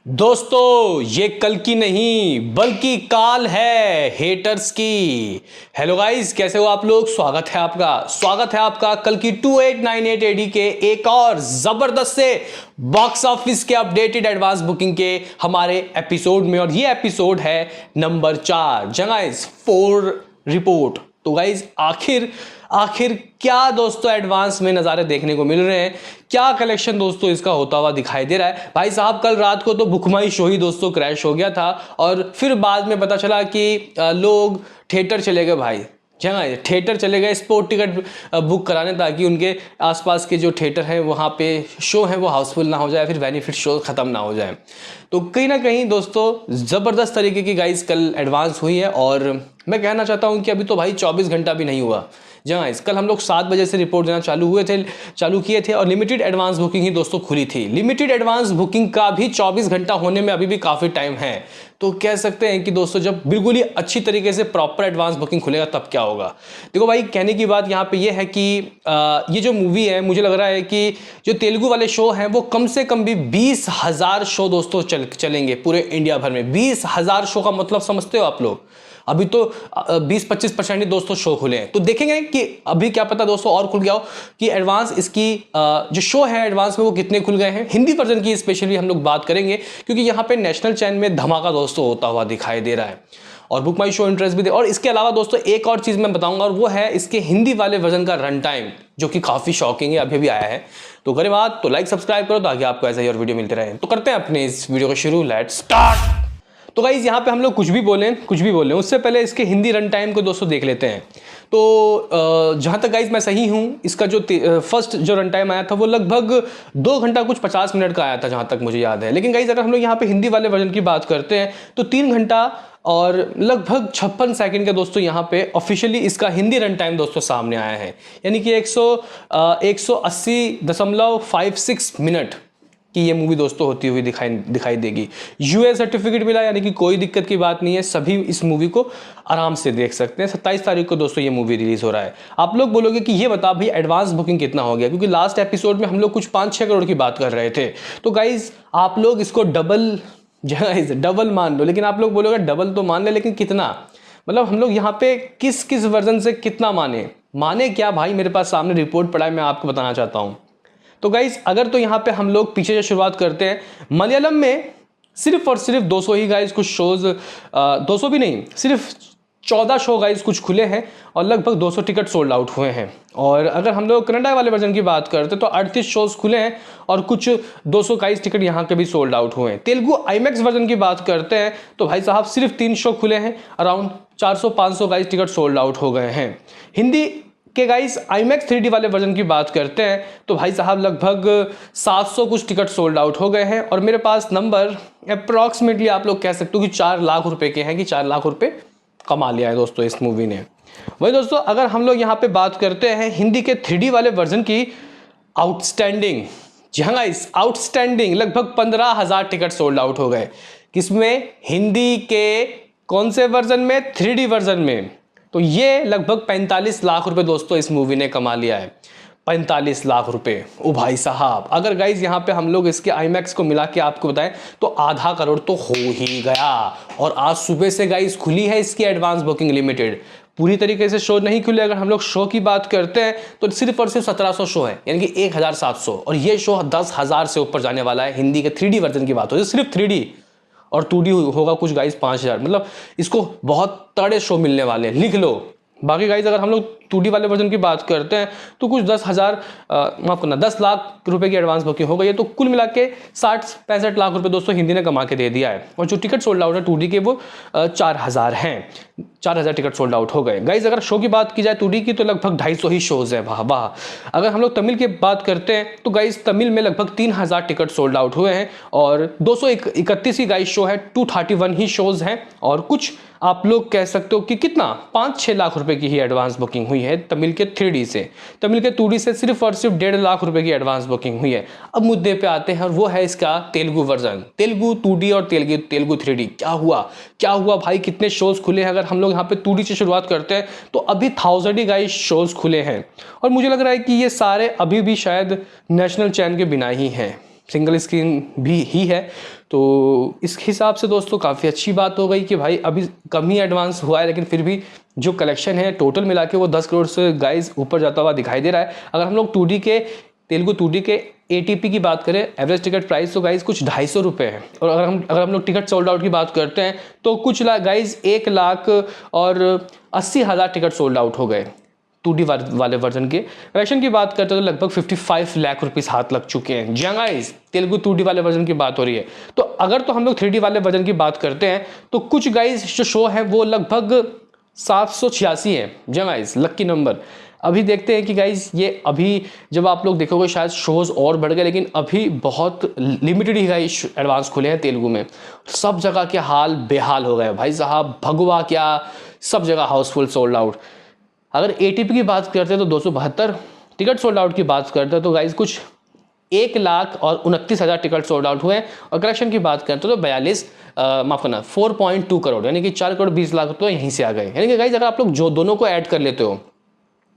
दोस्तों ये कल की नहीं बल्कि काल है हेटर्स की। हेलो गाइस, कैसे हो आप लोग। स्वागत है आपका कल की 2898 एडी के एक और जबरदस्त से बॉक्स ऑफिस के अपडेटेड एडवांस बुकिंग के हमारे एपिसोड में। और ये एपिसोड है नंबर 4 जंगाइस 4 रिपोर्ट। तो गाइस आखिर क्या दोस्तों एडवांस में नज़ारे देखने को मिल रहे हैं, क्या कलेक्शन दोस्तों इसका होता हुआ दिखाई दे रहा है। भाई साहब कल रात को तो बुकमाई शो ही दोस्तों क्रैश हो गया था और फिर बाद में पता चला कि लोग थिएटर चले गए। भाई जहाँ थिएटर चले गए स्पोर्ट टिकट बुक कराने, ताकि उनके आसपास के जो थिएटर हैं वहाँ पे शो है वो हाउसफुल ना हो जाए, फिर बेनिफिट शो ख़त्म ना हो जाए। तो कहीं ना कहीं दोस्तों ज़बरदस्त तरीके की गाइस कल एडवांस हुई है। और मैं कहना चाहता हूँ कि अभी तो भाई 24 घंटा भी नहीं हुआ। जहाँ कल हम लोग 7 बजे से रिपोर्ट देना चालू किए थे और लिमिटेड एडवांस बुकिंग ही दोस्तों खुली थी। लिमिटेड एडवांस बुकिंग का भी 24 घंटा होने में अभी भी काफ़ी टाइम है। तो कह सकते हैं कि दोस्तों जब बिल्कुल ही अच्छी तरीके से प्रॉपर एडवांस बुकिंग खुलेगा तब क्या होगा। देखो भाई, कहने की बात यहाँ पे ये है कि ये जो मूवी है, मुझे लग रहा है कि जो तेलुगु वाले शो हैं वो कम से कम भी 20,000 शो दोस्तों चलेंगे पूरे इंडिया भर में। 20,000 शो का मतलब समझते हो आप लोग। अभी तो 20-25% ही दोस्तों शो खुले हैं। तो देखेंगे कि अभी क्या पता दोस्तों और खुल गया हो कि एडवांस इसकी जो शो है एडवांस में वो कितने खुल गए हैं। हिंदी वर्जन की स्पेशली हम लोग बात करेंगे क्योंकि यहाँ पे नेशनल चैन में धमाका दोस्तों होता हुआ दिखाई दे रहा है और बुक माई शो इंटरेस्ट भी दे। और इसके अलावा दोस्तों एक और चीज़ मैं बताऊंगा और वो है इसके हिंदी वाले वर्जन का रन टाइम, जो कि काफ़ी शॉकिंग है, अभी भी आया है। तो करें बात तो लाइक सब्सक्राइब करो ताकि आपको ऐसा ही और वीडियो मिलते रहे। तो करते हैं अपने इस वीडियो को शुरू, लेट्स स्टार्ट। तो गाइज यहाँ पे हम लोग कुछ भी बोलें उससे पहले इसके हिंदी रन टाइम को दोस्तों देख लेते हैं। तो जहाँ तक गाइज मैं सही हूँ, इसका जो फर्स्ट जो रन टाइम आया था वो लगभग 2 घंटा कुछ 50 मिनट का आया था जहाँ तक मुझे याद है। लेकिन गाइज अगर हम लोग यहाँ पे हिंदी वाले वर्जन की बात करते हैं तो 3 घंटा और लगभग 56 सेकंड का दोस्तों यहाँ पे ऑफिशियली इसका हिंदी रन टाइम दोस्तों सामने आया है। यानी कि 180.56 मिनट कि ये मूवी दोस्तों होती हुई दिखाई देगी। यूए सर्टिफिकेट मिला, यानी कि कोई दिक्कत की बात नहीं है, सभी इस मूवी को आराम से देख सकते हैं। 27 तारीख को दोस्तों ये मूवी रिलीज हो रहा है। आप लोग बोलोगे कि ये बता भाई एडवांस बुकिंग कितना हो गया, क्योंकि लास्ट एपिसोड में हम लोग कुछ 5-6 करोड़ की बात कर रहे थे। तो गाइज आप लोग इसको डबल मान लो, लेकिन आप लोग बोलोगे डबल तो मान ले, लेकिन कितना, मतलब हम लोग यहाँ पे किस वर्जन से कितना माने क्या भाई। मेरे पास सामने रिपोर्ट पड़ा है, मैं आपको बताना चाहता हूँ। तो गाइज अगर तो यहाँ पे हम लोग पीछे से शुरुआत करते हैं, मलयालम में सिर्फ और सिर्फ 200 ही गाइज कुछ शोज, 200 भी नहीं, सिर्फ 14 शो गाइज कुछ खुले हैं और लगभग 200 टिकट सोल्ड आउट हुए हैं। और अगर हम लोग कन्नड़ा वाले वर्जन की बात करते हैं तो 38 शोज खुले हैं और कुछ 200 गाइज टिकट यहाँ के भी सोल्ड आउट हुए हैं। तेलुगु आईमैक्स वर्जन की बात करते हैं तो भाई साहब सिर्फ 3 शो खुले हैं, around 400-500 guys ticket sold out हो गए हैं। हिंदी के गाइस आईमैक्स 3D वाले वर्जन की बात करते हैं तो भाई साहब लगभग 700 कुछ टिकट सोल्ड आउट हो गए हैं। और मेरे पास नंबर अप्रॉक्सीमेटली आप लोग कह सकते हो कि 4 लाख रुपए के हैं, कि 4 लाख रुपए कमा लिया है दोस्तों इस मूवी ने। वही दोस्तों अगर हम लोग यहाँ पे बात करते हैं हिंदी के 3D वाले वर्जन की, आउटस्टैंडिंग, जी हाँ गाइस आउटस्टैंडिंग, लगभग 15,000 टिकट सोल्ड आउट हो गए। किसमें? हिंदी के कौन से वर्जन में? 3D वर्जन में। तो ये लगभग 45 लाख रुपए दोस्तों इस मूवी ने कमा लिया है। 45 लाख रुपए, ओ भाई साहब। अगर गाइज यहाँ पे हम लोग इसके आईमैक्स को मिला के आपको बताएं तो आधा करोड़ तो हो ही गया। और आज सुबह से गाइज खुली है इसकी एडवांस बुकिंग लिमिटेड, पूरी तरीके से शो नहीं खुले। अगर हम लोग शो की बात करते हैं तो सिर्फ और सिर्फ 1700 शो है, यानी कि 1700, और ये शो 10,000 से ऊपर जाने वाला है। हिंदी के 3D वर्जन की बात हो, सिर्फ 3D, और 2D होगा कुछ गाइज 5,000। मतलब इसको बहुत तगड़े शो मिलने वाले हैं, लिख लो। बाकी गाइज अगर हम लोग 2D वाले वर्जन की बात करते हैं तो कुछ 10 लाख रुपए की एडवांस बुकिंग हो गई है। तो कुल मिला के 60-65 लाख रुपए दोस्तों हिंदी ने कमा के दे दिया है। और जो टिकट सोल्ड आउट है 2D के वो 4,000 हैं, 4,000 टिकट सोल्ड आउट हो गए। गाइज अगर शो की बात की जाए 2D की तो लगभग 250 ही शोज है, वाह वाह। अगर हम लोग तमिल की बात करते हैं तो गाइज तमिल में लगभग 3,000 टिकट सोल्ड आउट हुए हैं और 231 ही गाइज शो है, 231 ही शोज हैं। और कुछ आप लोग कह सकते हो कि कितना 5-6 लाख रुपए की ही एडवांस बुकिंग हुई है तमिल के 3D से। तमिल के 2D से सिर्फ और सिर्फ 1.5 लाख रुपए की एडवांस बुकिंग हुई है। अब मुद्दे पे आते हैं और वो है इसका तेलुगु वर्जन, तेलुगु 2D और तेलुगु 3D। क्या हुआ भाई, कितने शोज खुले हैं। अगर हम लोग यहाँ पे 2D से शुरुआत करते हैं तो अभी 1000 ही गाइस शोज खुले हैं और मुझे लग रहा है कि ये सारे अभी भी शायद नेशनल चैन के बिना ही हैं। सिंगल स्क्रीन भी ही है। तो इस हिसाब से दोस्तों काफ़ी अच्छी बात हो गई कि भाई अभी कम ही एडवांस हुआ है, लेकिन फिर भी जो कलेक्शन है टोटल मिला के वो 10 करोड़ से गाइस ऊपर जाता हुआ दिखाई दे रहा है। अगर हम लोग 2D के तेलुगु 2D के ATP की बात करें, एवरेज टिकट प्राइस, तो गाइस कुछ 250 रुपये है। और अगर हम लोग टिकट सोल्ड आउट की बात करते हैं तो कुछ गाइस 1,80,000 टिकट सोल्ड आउट हो गए 2D वाले वर्जन के। कलेक्शन की बात करते हैं तो लगभग 55 लाख रुपीस हाथ लग चुके हैं। जी गाइस, तेलुगु 2D वाले वर्जन की बात हो रही है। तो अगर तो हम लोग 3D वाले वर्जन की बात करते हैं तो कुछ गाइस जो शो है वो लगभग 786 है। जी गाइस, लक्की नंबर। अभी देखते हैं कि गाइस ये अभी जब आप लोग देखोगे शायद शोज और बढ़ गए, लेकिन अभी बहुत लिमिटेड ही गाइस एडवांस खुले हैं तेलुगु में। सब जगह के हाल बेहाल हो गए भाई साहब, भगवा क्या, सब जगह हाउसफुल सोल्ड आउट। अगर ATP की बात करते हैं तो 272 टिकट सोल्ड आउट की बात करते हैं तो गाइस कुछ 1,29,000 टिकट सोल्ड आउट हुए हैं। और कलेक्शन की बात करते हैं तो 4.2 करोड़, यानी कि 4 करोड़ 20 लाख तो यहीं से आ गए। यानी कि गाइस अगर आप लोग जो दोनों को ऐड कर लेते हो,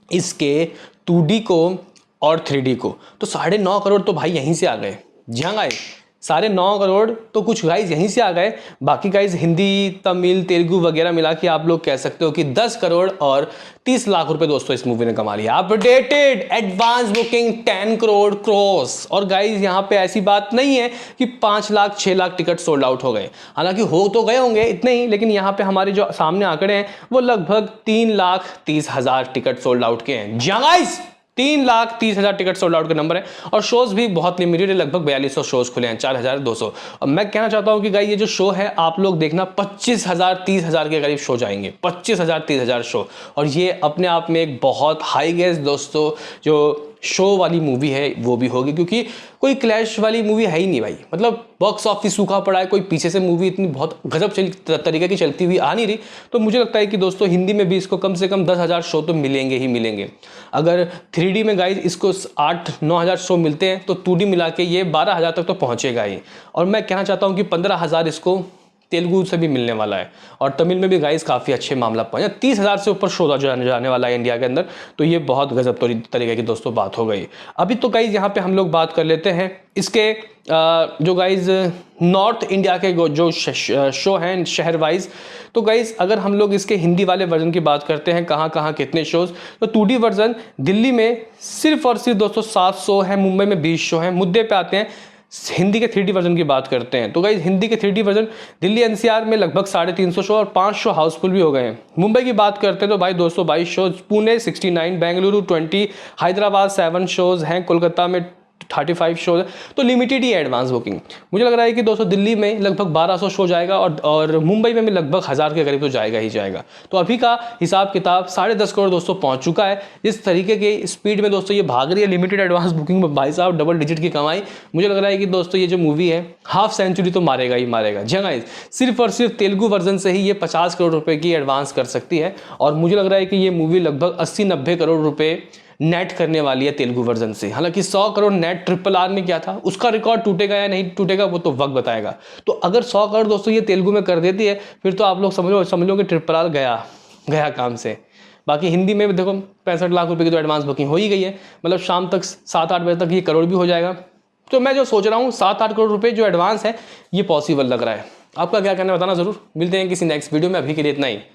इसके 2D को और 3D को, तो 9.5 करोड़ तो भाई यहीं से आ गए। जी हाँ गाइस, 9.5 करोड़ तो कुछ गाइस यहीं से आ गए। बाकी गाइस हिंदी, तमिल, तेलुगु वगैरह मिला के आप लोग कह सकते हो कि 10 करोड़ और 30 लाख रुपए दोस्तों इस मूवी ने कमा लिया। Updated advance booking 10 crore cross. और गाइस यहाँ पे ऐसी बात नहीं है कि 5 lakh 6 lakh ticket sold out हो गए, हालांकि हो तो गए होंगे इतने ही, लेकिन यहाँ पे हमारे जो सामने आंकड़े हैं वो लगभग 3,30,000 टिकट सोल्ड आउट के हैं। गाइस 3,30,000 टिकट सोल्ड आउट का नंबर है। और शोज भी बहुत लिमिटेड है, लगभग 4200 शोज खुले हैं, 4,200। और मैं कहना चाहता हूं कि गाइस ये जो शो है आप लोग देखना 25,000 30,000 के करीब शो जाएंगे, 25,000 30,000 शो। और ये अपने आप में एक बहुत हाई गेस दोस्तों जो शो वाली मूवी है वो भी होगी, क्योंकि कोई क्लैश वाली मूवी है ही नहीं भाई। मतलब बॉक्स ऑफिस सूखा पड़ा है, कोई पीछे से मूवी इतनी बहुत गजब तरीके की चलती हुई आ नहीं रही। तो मुझे लगता है कि दोस्तों हिंदी में भी इसको कम से कम 10,000 शो तो मिलेंगे ही मिलेंगे। अगर 3D में गाइस इसको 8-9,000 शो मिलते हैं तो 2D मिला के ये 12,000 तक तो पहुंचेगा ही। और मैं कहना चाहता हूं कि 15,000 इसको तेलुगु से भी मिलने वाला है। और तमिल में भी गाइस काफ़ी अच्छे मामला पहुंचा, 30,000 से ऊपर शो जाने वाला है इंडिया के अंदर। तो ये बहुत गजब तरीके की दोस्तों बात हो गई। अभी तो गाइस यहाँ पे हम लोग बात कर लेते हैं इसके जो गाइस नॉर्थ इंडिया के जो शो हैं शहर वाइज। तो गाइस अगर हम लोग इसके हिंदी वाले वर्जन की बात करते हैं कहाँ कहाँ कितने शोज, तो 2D वर्जन दिल्ली में सिर्फ और सिर्फ दोस्तों 7 शो है, मुंबई में 20 शो हैं। मुद्दे पे आते हैं, हिंदी के 3D वर्जन की बात करते हैं तो गाइस हिंदी के 3D वर्जन दिल्ली NCR में लगभग 350 शो और 5 शो हाउसफुल भी हो गए हैं। मुंबई की बात करते हैं तो भाई 222 शोज, पुणे 69, बेंगलुरु 20, हैदराबाद 7 शोज हैं, कोलकाता में 35 शोज। तो लिमिटेड ही एडवांस बुकिंग। मुझे लग रहा है कि दोस्तों दिल्ली में लगभग 1200 शो जाएगा और मुंबई में भी लगभग 1000 के करीब तो जाएगा ही जाएगा। तो अभी का हिसाब किताब 10.5 करोड़ दोस्तों पहुंच चुका है। जिस तरीके के स्पीड में दोस्तों ये भाग रही है लिमिटेड एडवांस बुकिंग में, भाई साहब डबल डिजिट की कमाई। मुझे लग रहा है कि दोस्तों ये जो मूवी है हाफ सेंचुरी तो मारेगा ही मारेगा। जी गाइस, सिर्फ और सिर्फ तेलुगु वर्जन से ही ये 50 करोड़ रुपए की एडवांस कर सकती है। और मुझे लग रहा है कि ये मूवी लगभग 80-90 करोड़ रुपए नेट करने वाली है तेलुगु वर्जन से। हालांकि 100 करोड़ नेट RRR ने किया था, उसका रिकॉर्ड टूटेगा या नहीं टूटेगा वो तो वक्त बताएगा। तो अगर 100 करोड़ दोस्तों ये तेलुगु में कर देती है फिर तो आप लोग समझ लो कि RRR गया काम से। बाकी हिंदी में भी देखो 65 लाख रुपए की तो एडवांस बुकिंग हो ही गई है, मतलब शाम तक 7-8 बजे तक ये करोड़ भी हो जाएगा। तो मैं जो सोच रहा हूँ 7-8 करोड़ रुपए जो एडवांस है ये पॉसिबल लग रहा है। आपका क्या कहना है बताना जरूर। मिलते हैं किसी नेक्स्ट वीडियो में, अभी के लिए इतना ही।